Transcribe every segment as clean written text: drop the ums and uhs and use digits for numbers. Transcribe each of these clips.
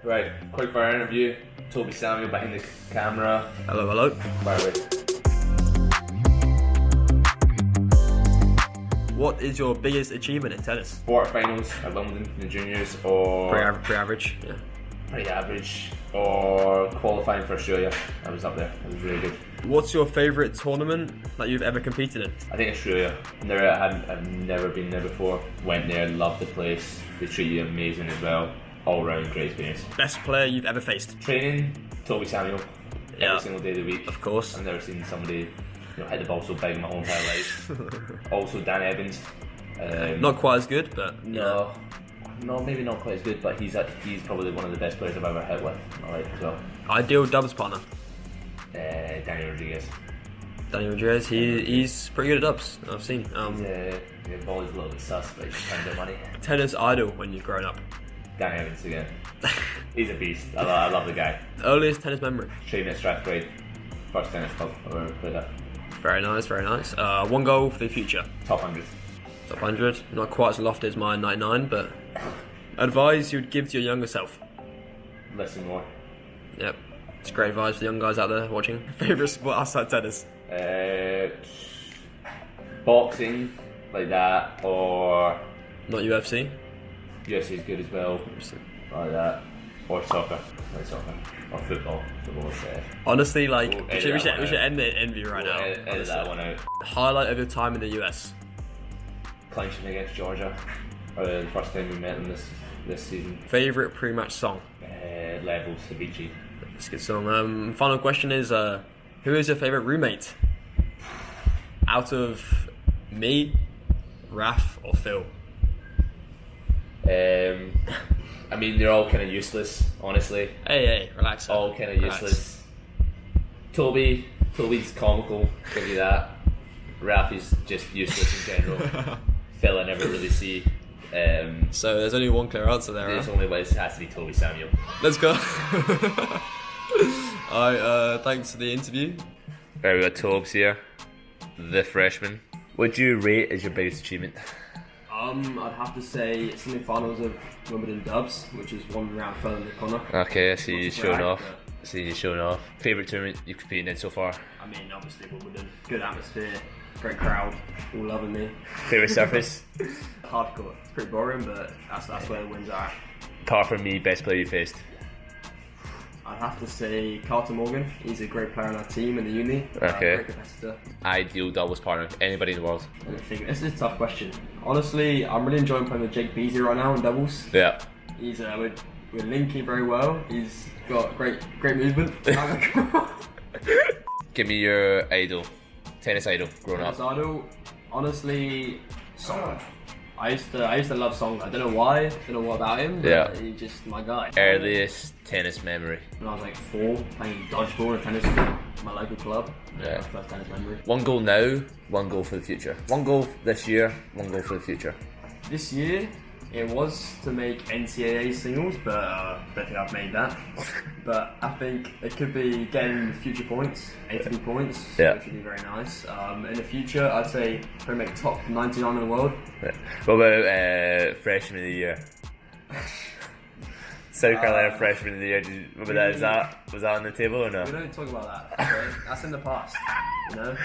Right, quick fire interview. Toby Samuel behind the camera. Hello, hello. Fire away. What is your biggest achievement in tennis? Quarterfinals at Wimbledon in the juniors, or Pretty average. Yeah. pretty average, or qualifying for Australia. I was up there. It was really good. What's your favourite tournament that you've ever competed in? I think Australia. I've never been there before. Went there, loved the place. They treat you amazing as well. All round great experience. Best player you've ever faced? Training, Toby Samuel. Yeah. Every single day of the week. Of course. I've never seen somebody hit the ball so big in my whole entire life. Also Dan Evans. Not quite as good, but No, maybe not quite as good, but he's probably one of the best players I've ever hit with in my life as well. Ideal doubles partner? Daniel Rodriguez. Daniel Rodriguez, he's pretty good at dubs, I've seen. The ball is a little bit sus, but he's trying to get money. Tennis idol when you've grown up? Dan Evans again. He's a beast. I love the guy. Earliest tennis memory? Training at Strathclyde. First tennis club I've ever played at. Very nice, very nice. One goal for the future? Top 100. Top 100. Not quite as lofty as my 99, but advice you would give to your younger self? Listen more. Yep. It's great advice for the young guys out there watching. Favourite sport outside tennis? Boxing, like that, or Not UFC? UFC is good as well, like that, or soccer, like soccer, or football. Football is Honestly, like, We'll we should edit that one end the interview right now. Edit honestly. that one out. Highlight of your time in the US? Clinching against Georgia, the first time we met them this season. Favourite pre-match song? Levels, Avicii. That's a good song. Final question is, who is your favourite roommate? Out of me, Raf, or Phil? I mean, they're all kind of useless, honestly. Hey, relax. All kind of useless. Toby's comical, give you that. Raf is just useless in general. Phil I never really see. So there's only one clear answer there, There's huh? only way it has to be Toby Samuel. Let's go. Alright, thanks for the interview. Right, we got Tobes here, the freshman. What do you rate as your biggest achievement? I'd have to say semi-finals of Wimbledon dubs, which is one round further than Connor. Okay, I see you showing off. but- Favourite tournament you've competed in so far? I mean, obviously Wimbledon, good atmosphere, great crowd, all loving me. Favourite surface? Hardcore, it's pretty boring, but that's where the wins are. Apart from me, best player you faced? I'd have to say Carlton Morgan. He's a great player on our team in the uni. Okay. Great competitor. Ideal doubles partner, anybody in the world? I think this is a tough question. Honestly, I'm really enjoying playing with Jake Beasley right now in doubles. Yeah. He's we're linking very well. He's got great movement. Give me your tennis idol, growing up. Idol, honestly, Song. I used to love Song. I don't know why. Don't know what about him. But Yeah. He's just my guy. Earliest tennis memory? When I was like 4, playing dodgeball at tennis court, my local club. Yeah. My first tennis memory. One goal now, one goal for the future. One goal this year, one goal for the future. This year, it was to make NCAA singles, but I don't think I've made that. But I think it could be getting future points, ATP points, Yeah. which would be very nice. In the future, I'd say probably make top 99 in the world. Yeah. What about freshman of the year? South Carolina freshman of the year. Remember that? Was that on the table or no? We don't talk about that. Okay? That's in the past, you know?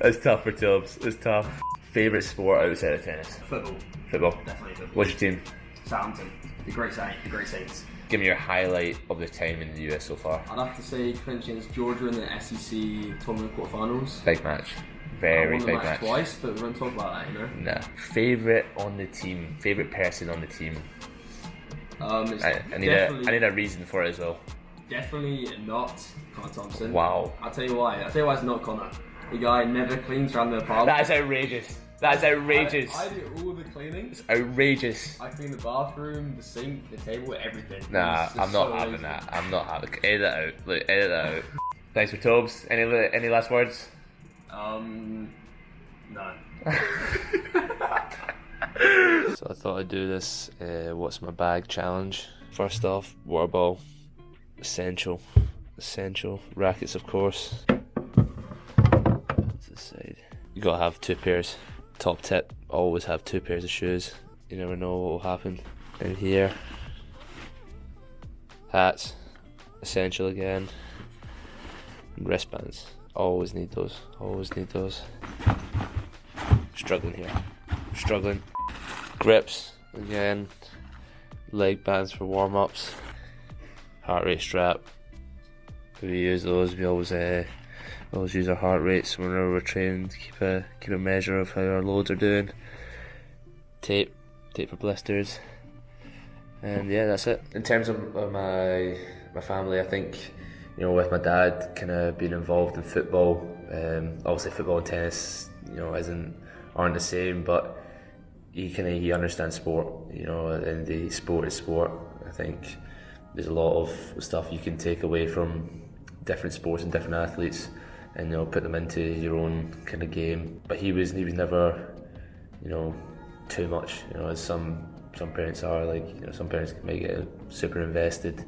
That's tough for Tubbs. It's tough. Favourite sport outside of tennis? Football, Football. definitely football. What's your team? Southampton, the Great Saints. Give me your highlight of the time in the US so far. I'd have to say clinching against Georgia in the SEC tournament quarterfinals. Big match. I Very won the big match match. twice, but we won't talk about that, you know? Nah. Favourite on the team? Favourite person on the team? It's I need a reason for it as well. definitely not Connor Thomson. Wow. I'll tell you why it's not Connor. The guy never cleans around the apartment. That is outrageous. That is outrageous. I do all the cleaning. It's outrageous. I clean the bathroom, the sink, the table, everything. Nah, It's just I'm not so having lazy. that. I'm not having. Edit that out. Look, edit that out. Thanks for Tobes. Any last words? No. So I thought I'd do this what's my bag challenge. First off, water ball. Essential. Rackets, of course. To the side. You gotta have 2 pairs. Top tip, always have 2 pairs of shoes. You never know what will happen. And here, Hats, essential again. Wristbands, always need those. Struggling here. Grips, again. Leg bands for warm-ups. Heart rate strap. We use those. We always use our heart rates whenever we're training to keep a measure of how our loads are doing. Tape for blisters. And yeah, that's it. In terms of my family, I think, with my dad kind of being involved in football, obviously football and tennis, aren't the same, but he understands sport, and the sport is sport. I think there's a lot of stuff you can take away from different sports and different athletes, and put them into your own kind of game. But he was never, too much. As some parents are, some parents might get super invested.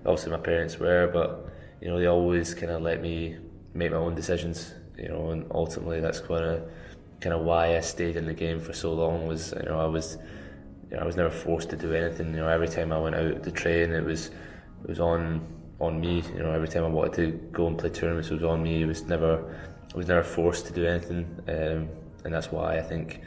Obviously, my parents were, but they always kind of let me make my own decisions. And ultimately, that's kind of why I stayed in the game for so long. Was I was never forced to do anything. Every time I went out to train, it was on me. Every time I wanted to go and play tournaments, it was on me. I was never forced to do anything, and that's why I think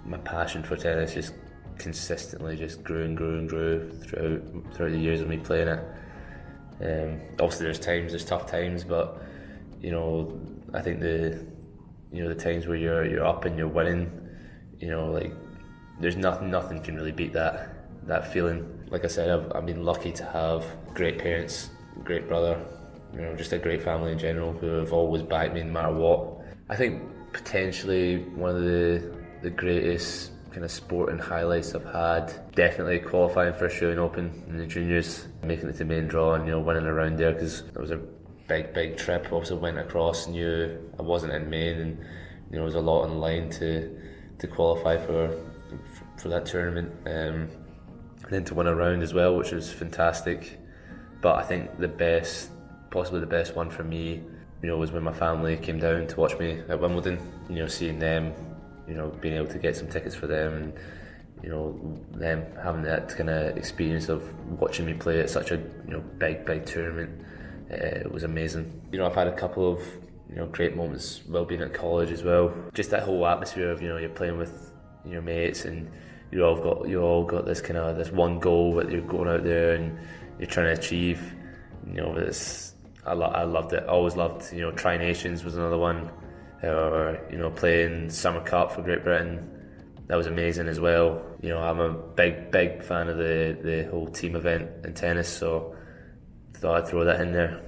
my passion for tennis just consistently just grew and grew throughout the years of me playing it. Obviously, there's tough times, but I think the times where you're up and you're winning, there's nothing can really beat that feeling. Like I said, I've been lucky to have great parents, great brother, just a great family in general who have always backed me no matter what. I think potentially one of the greatest kind of sporting highlights I've had, definitely qualifying for Australian Open in the juniors, making it to main draw and winning around there, because it was a big trip. Also went across, knew I wasn't in main, and there was a lot on the line to qualify for that tournament, and then to win a round as well, which was fantastic. But I think possibly the best one for me, was when my family came down to watch me at Wimbledon. Seeing them, being able to get some tickets for them, and them having that kind of experience of watching me play at such a big tournament. It was amazing. I've had a couple of great moments while being at college as well. Just that whole atmosphere of you're playing with your mates, and you all got this one goal that you're going out there and you're trying to achieve. I loved it. I always loved Tri Nations was another one, or playing Summer Cup for Great Britain. That was amazing as well. I'm a big fan of the whole team event in tennis, so thought I'd throw that in there.